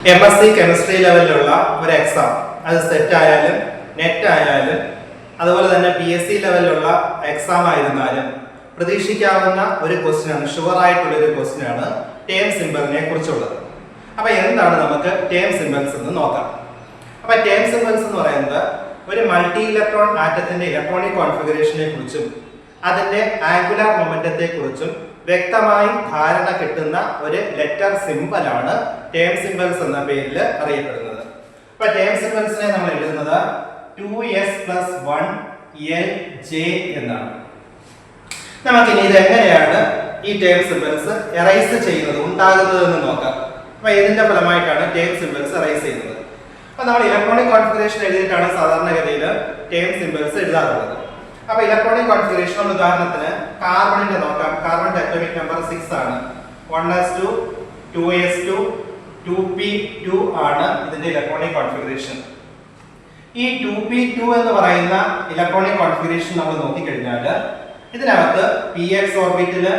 MSc chemistry ലെവലിലുള്ള ഒരു exam, അത് സെറ്റ് ആയാലും നെറ്റ് ആയാലും അതുപോലെ തന്നെ PSC ലെവലിലുള്ള എക്സാം ആയിരുന്നാലും പ്രതീക്ഷിക്കാവുന്ന ഒരു ക്വസ്റ്റ്യൻ ആണ്, ഷുവർ ആയിട്ടുള്ള ഒരു ക്വസ്റ്റ്യൻ ആണ് ടേം സിംബലിനെ കുറിച്ചുള്ളത്. അപ്പൊ എന്താണ് നമുക്ക് ടേം സിംബൽസ് എന്ന് നോക്കാം. അപ്പൊ ടേം സിംബൽസ് എന്ന് പറയുന്നത് ഒരു മൾട്ടി ഇലക്ട്രോൺ ആറ്റത്തിന്റെ ഇലക്ട്രോണിക് കോൺഫിഗറേഷനെ കുറിച്ചും അതിന്റെ ആംഗുലാർ മൊമെന്റത്തെ കുറിച്ചും വ്യക്തമായി ധാരണ കിട്ടുന്ന ഒരു ലെറ്റർ സിംബൽ ആണ് ടേം സിംബൽസ് എന്ന പേരിൽ അറിയപ്പെടുന്നത്. അപ്പൊ ടേം സിംബൽസിനെ നമ്മൾ എഴുതുന്നത് 2s+1lj എന്നാണ്. നമുക്കിനി ഇത് എങ്ങനെയാണ് ഈ ടേം സിംബൽസ് എറൈസ് ചെയ്യുന്നത്, ഉണ്ടാകുന്നത് എന്ന് നോക്കാം. അപ്പൊ ഇതിന്റെ ഫലമായിട്ടാണ് ടേം സിംബൽസ് എറൈസ് ചെയ്യുന്നത്. അപ്പൊ നമ്മൾ ഇലക്ട്രോണിക് കോൺഫിഗറേഷൻ എഴുതിയിട്ടാണ് സാധാരണഗതിയിൽ ടേം സിംബൽസ് എഴുതാറുള്ളത്. അപ്പൊ ഇലക്ട്രോണിക് കോൺഫിഗറേഷൻ ഉദാഹരണത്തിന് കാർബണിന്റെ നോക്കാം. കാർബണിന്റെ അറ്റോമിക് നമ്പർ 6 ആണ്. 1s2 2s2 2p2 ആണ് ഇതിന്റെ ഇലക്ട്രോണിക് കോൺഫിഗറേഷൻ. ഈ 2p2 എന്ന് പറയുന്ന ഇലക്ട്രോണിക് കോൺഫിഗറേഷൻ നമ്മൾ നോക്കിക്കഴിഞ്ഞാൽ ഇതിനകത്ത് px orbital,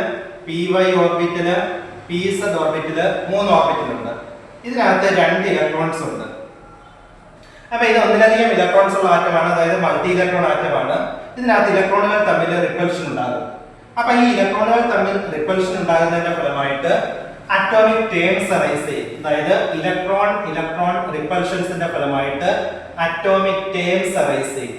py orbital, pz orbital, 3 orbital ഉണ്ട്. ഇതിനകത്ത് 2 ഇലക്ട്രോൺസ് ഉണ്ട്. അപ്പൊ ഇത് ഒന്നിലധികം ഇലക്ട്രോൺസ് ഉള്ള ആറ്റമാണ്, അതായത് മൾട്ടി ഇലക്ട്രോൺ ആറ്റമാണ്. ഇതിനകത്ത് ഇലക്ട്രോണുകൾ തമ്മിൽ റിപ്പൽഷൻ ഉണ്ടാകും. അപ്പൊ ഈ ഇലക്ട്രോണുകൾ തമ്മിൽ റിപ്പൽഷൻ ഉണ്ടാകുന്നതിന്റെ ഫലമായിട്ട് അറ്റോമിക് ടേംസ് അറൈസ് ചെയ്യും. അതായത് ഇലക്ട്രോൺ ഇലക്ട്രോൺ റിപ്പൽഷൻസിന്റെ ഫലമായിട്ട് അറ്റോമിക് ടേംസ് അറൈസ് ചെയ്യും.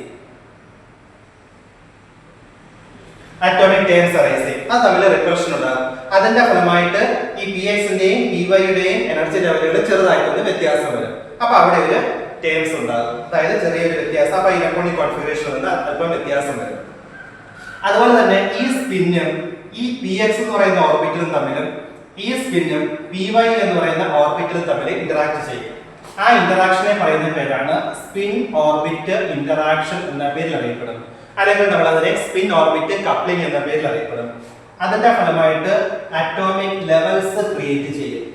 അറ്റോമിക് ടേംസ് അറൈസ് ചെയ്യും, അത് തമ്മിൽ റിപ്പൽഷൻ ഉണ്ടാകും. അതിന്റെ ഫലമായിട്ട് ഈ px ന്റെയും py യുടെയും എനർജി ലെവലുകൾ ചെറുതായിട്ടൊന്ന് വ്യത്യാസം വരും. അപ്പൊ അവിടെ ഒരു ടേംസ് ഉണ്ടാകും, അതായത് ചെറിയൊരു വ്യത്യാസം. അപ്പൊ ഇലക്ട്രോണിക് കോൺഫിഗറേഷൻ അല്പം വ്യത്യാസം വരും. അതുപോലെ തന്നെ ഈ സ്പിന്നും ഈ px എന്ന് പറയുന്ന ഓർബിറ്റലും തമ്മിലും ഈ സ്പിന്നും py എന്ന് പറയുന്ന ഓർബിറ്റലും തമ്മിൽ ഇന്ററാക്ട് ചെയ്യും. ആ ഇന്ററാക്ഷനെ പറയുന്ന പേരാണ് സ്പിൻ ഓർബിറ്റ് ഇന്ററാക്ഷൻ എന്ന പേരിൽ അറിയപ്പെടും. അല്ലെങ്കിൽ നമ്മൾ അതിനെ സ്പിൻ ഓർബിറ്റ് കപ്ലിംഗ് എന്ന പേരിൽ അറിയപ്പെടും. അതിന്റെ ഫലമായിട്ട് അറ്റോമിക് ലെവൽസ് ക്രിയേറ്റ് ചെയ്യും.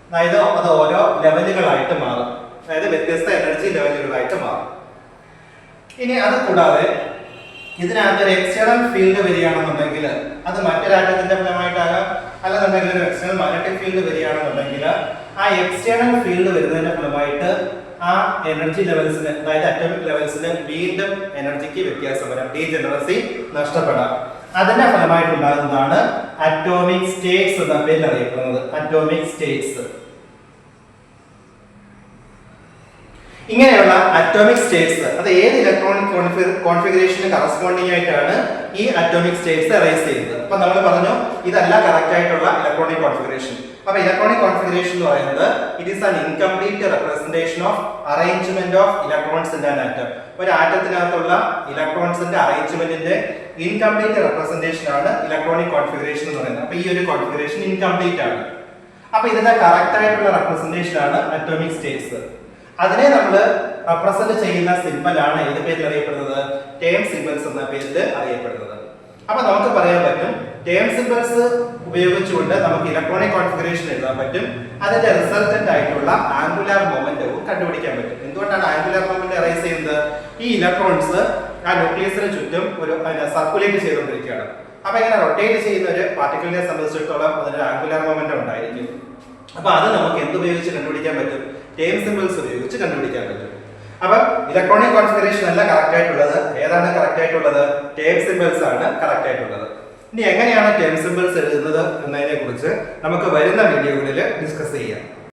അതായത് അത് ഓരോ ലെവലുകളായിട്ട് മാറും, അതായത് വ്യത്യസ്ത എനർജി ലെവലുകളായിട്ട് മാറും. ഇനി അത് കൂടാതെ ഇതിനകത്ത് ഒരു എക്സ്റ്റേണൽ ഫീൽഡ് വരികയാണെന്നുണ്ടെങ്കിൽ അത് മറ്റൊരാറ്റത്തിന്റെ ഫലമായിട്ടാകാം, അല്ലെന്നുണ്ടെങ്കിൽ ഒരു എക്സ്റ്റേണൽ മാഗ്നറ്റിക് ഫീൽഡ് വരികയാണെന്നുണ്ടെങ്കിൽ ആ എക്സ്റ്റേണൽ ഫീൽഡ് വരുന്നതിന്റെ ഫലമായിട്ട് ആ എനർജി ലെവൽസിന്, അതായത് അറ്റോമിക് ലെവൽസിന് വീണ്ടും എനർജിക്ക് വ്യത്യാസം വരാം, ഡീജനറസി നഷ്ടപ്പെടാം. അതിന്റെ ഫലമായിട്ടുണ്ടാകുന്നതാണ് അറ്റോമിക് സ്റ്റേറ്റ്സ് എന്ന പേരിൽ അറിയപ്പെടുന്നത്. Atomic States. ഇങ്ങനെയുള്ള അറ്റോമിക് സ്റ്റേറ്റ്സ് അത് ഏത് ഇലക്ട്രോണിക് കോൺഫിഗറേഷന് കറസ്പോണ്ടിങ് ആയിട്ടാണ് ഈ അറ്റോമിക് സ്റ്റേറ്റ്സ് അറൈസ് ചെയ്യുന്നത്. അപ്പൊ നമ്മൾ പറഞ്ഞു ഇതല്ല കറക്റ്റ് ആയിട്ടുള്ള ഇലക്ട്രോണിക് കോൺഫിഗറേഷൻ. അപ്പൊ ഇലക്ട്രോണിക് കോൺഫിഗറേഷൻ എന്ന് പറയുന്നത് it is an incomplete representation of arrangement of electrons in an atom. ഒരു ആറ്റത്തിനകത്തുള്ള ഇലക്ട്രോൺസിന്റെ അറേഞ്ച്മെന്റിന്റെ ഇൻകംപ്ലീറ്റ് റെപ്രസെന്റേഷൻ ആണ് ഇലക്ട്രോണിക് കോൺഫിഗറേഷൻ എന്ന് പറയുന്നത്. അപ്പൊ ഈ ഒരു കോൺഫിഗറേഷൻ ഇൻകംപ്ലീറ്റ് ആണ്. അപ്പൊ ഇതിന്റെ കറക്റ്റ് ആയിട്ടുള്ള റെപ്രസെന്റേഷൻ ആണ് അറ്റോമിക് സ്റ്റേറ്റ്സ്. അതിനെ നമ്മൾ റെപ്രസെന്റ് ചെയ്യുന്ന സിംബൽ ആണ് ഏത് പേരിൽ അറിയപ്പെടുന്നത്? ടേം സിംബൽസ് എന്ന പേരിൽ അറിയപ്പെടുന്നത്. അപ്പൊ നമുക്ക് പറയാൻ പറ്റും ടേം സിംബൽസ് ഉപയോഗിച്ചുകൊണ്ട് നമുക്ക് ഇലക്ട്രോണിക് കോൺഫിഗറേഷൻ എഴുതാൻ പറ്റും. അതിന്റെ റിസൾട്ടന്റ് ആയിട്ടുള്ള ആംഗുലാർ മൊമെന്റവും കണ്ടുപിടിക്കാൻ പറ്റും. എന്തുകൊണ്ടാണ് ആംഗുലാർ മൊമെന്റ് അറൈസ് ചെയ്യുന്നത്? ഈ ഇലക്ട്രോൺസ് ആ ന്യൂക്ലിയസിന് ചുറ്റും ഒരു സർക്കുലേറ്റ് ചെയ്തുകൊണ്ടിരിക്കുകയാണ്. അപ്പൊ ഇങ്ങനെ റൊട്ടേറ്റ് ചെയ്യുന്ന ഒരു പാർട്ടിക്കിളിനെ സംബന്ധിച്ചിടത്തോളം അതിന്റെ ആംഗുലാർ മൊമെന്റം ഉണ്ടായിരിക്കും. അപ്പൊ അത് നമുക്ക് എന്തുപയോഗിച്ച് കണ്ടുപിടിക്കാൻ പറ്റും? ടേം സിംബൽസ് ഉപയോഗിച്ച് കണ്ടുപിടിക്കാൻ പറ്റും. അപ്പൊ ഇലക്ട്രോണിക് കോൺഫിഗറേഷൻ അല്ല കറക്റ്റ് ആയിട്ടുള്ളത്. ഏതാണ് കറക്റ്റ് ആയിട്ടുള്ളത്? ടേം സിംബൽസ് ആണ് കറക്റ്റ് ആയിട്ടുള്ളത്. ഇനി എങ്ങനെയാണ് ടേം സിംബൽസ് എഴുതുന്നത് എന്നതിനെ കുറിച്ച് നമുക്ക് വരുന്ന വീഡിയോകളിൽ ഡിസ്കസ് ചെയ്യാം.